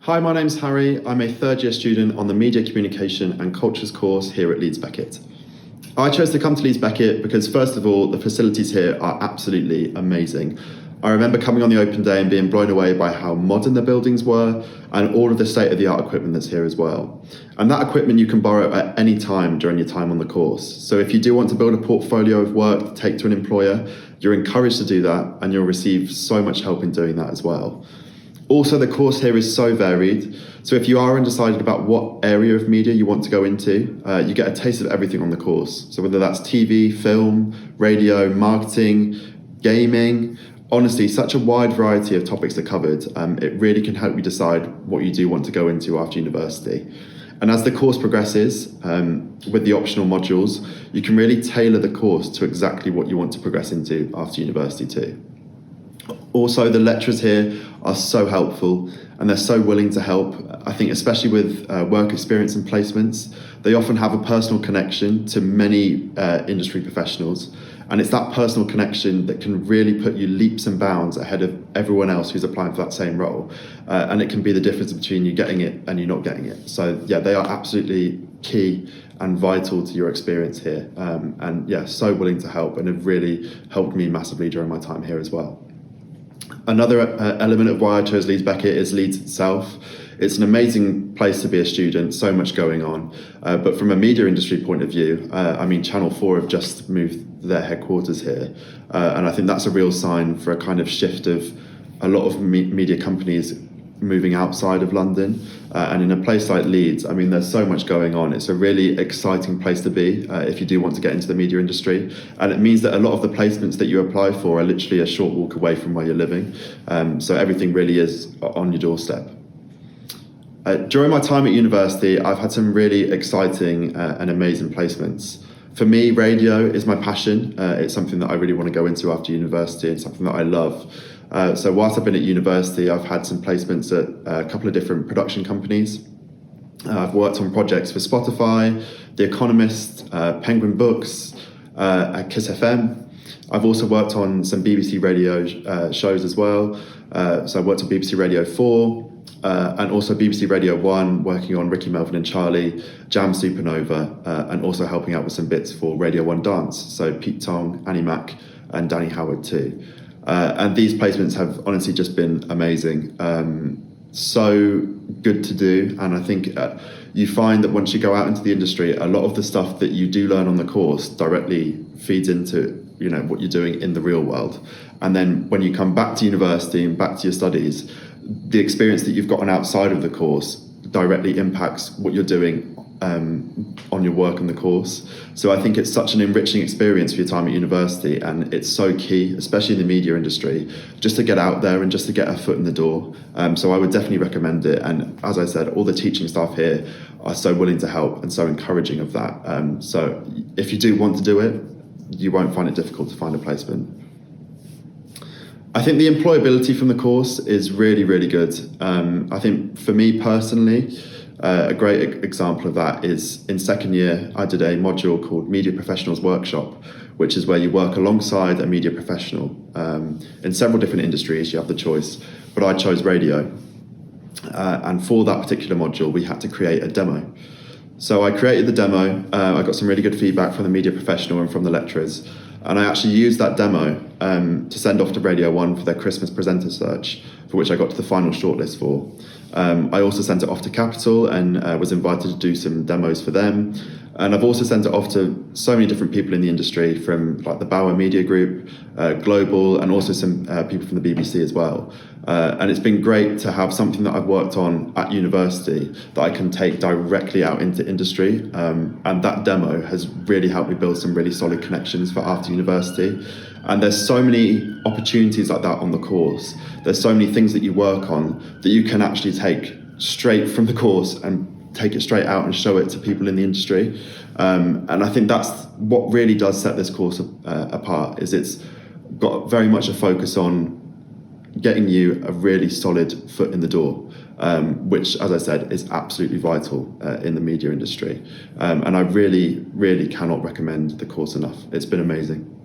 Hi, my name's Harry. I'm a third year student on the Media Communication and Cultures course here at Leeds Beckett. I chose to come to Leeds Beckett because, first of all, the facilities here are absolutely amazing. I remember coming on the open day and being blown away by how modern the buildings were and all of the state-of-the-art equipment that's here as well. And that equipment you can borrow at any time during your time on the course. So if you do want to build a portfolio of work to take to an employer, you're encouraged to do that and you'll receive so much help in doing that as well. Also, the course here is so varied. So if you are undecided about what area of media you want to go into, you get a taste of everything on the course. So whether that's TV, film, radio, marketing, gaming, honestly, such a wide variety of topics are covered. It really can help you decide what you do want to go into after university. And as the course progresses, with the optional modules, you can really tailor the course to exactly what you want to progress into after university too. Also, the lecturers here are so helpful and they're so willing to help. I think especially with work experience and placements, they often have a personal connection to many industry professionals. And it's that personal connection that can really put you leaps and bounds ahead of everyone else who's applying for that same role. And it can be the difference between you getting it and you not getting it. So yeah, they are absolutely key and vital to your experience here. And yeah, so willing to help and have really helped me massively during my time here as well. Another element of why I chose Leeds Beckett is Leeds itself. It's an amazing place to be a student, so much going on. But from a media industry point of view, Channel 4 have just moved their headquarters here. And I think that's a real sign for a kind of shift of a lot of media companies moving outside of London. And in a place like Leeds, there's so much going on. It's a really exciting place to be if you do want to get into the media industry. And it means that a lot of the placements that you apply for are literally a short walk away from where you're living. So everything really is on your doorstep. During my time at university, I've had some really exciting and amazing placements. For me, radio is my passion. It's something that I really want to go into after university and something that I love. So whilst I've been at university, I've had some placements at a couple of different production companies. I've worked on projects for Spotify, The Economist, Penguin Books, at Kiss FM. I've also worked on some BBC radio shows as well. So I worked on BBC Radio 4 and also BBC Radio 1, working on Ricky Melvin and Charlie, Jam Supernova, and also helping out with some bits for Radio 1 Dance. So Pete Tong, Annie Mac, and Danny Howard too. And these placements have honestly just been amazing. So good to do. And I think you find that once you go out into the industry, a lot of the stuff that you do learn on the course directly feeds into what you're doing in the real world. And then when you come back to university and back to your studies, the experience that you've gotten outside of the course directly impacts what you're doing on your work on the course. So I think it's such an enriching experience for your time at university, and it's so key, especially in the media industry, just to get out there and just to get a foot in the door. So I would definitely recommend it. And as I said, all the teaching staff here are so willing to help and so encouraging of that. So if you do want to do it, you won't find it difficult to find a placement. I think the employability from the course is really, really good. I think for me personally, a great example of that is in second year, I did a module called Media Professionals Workshop, which is where you work alongside a media professional. In several different industries, you have the choice, but I chose radio. And for that particular module, we had to create a demo. So I created the demo, I got some really good feedback from the media professional and from the lecturers, and I actually used that demo to send off to Radio 1 for their Christmas presenter search, for which I got to the final shortlist for. I also sent it off to Capital and was invited to do some demos for them. And I've also sent it off to so many different people in the industry, from like the Bauer Media Group, Global, and also some people from the BBC as well. And it's been great to have something that I've worked on at university that I can take directly out into industry. And that demo has really helped me build some really solid connections for after university. And there's so many opportunities like that on the course. There's so many things that you work on that you can actually take straight from the course and take it straight out and show it to people in the industry. And I think that's what really does set this course apart, is it's got very much a focus on getting you a really solid foot in the door, which, as I said, is absolutely vital in the media industry. And I really, really cannot recommend the course enough. It's been amazing.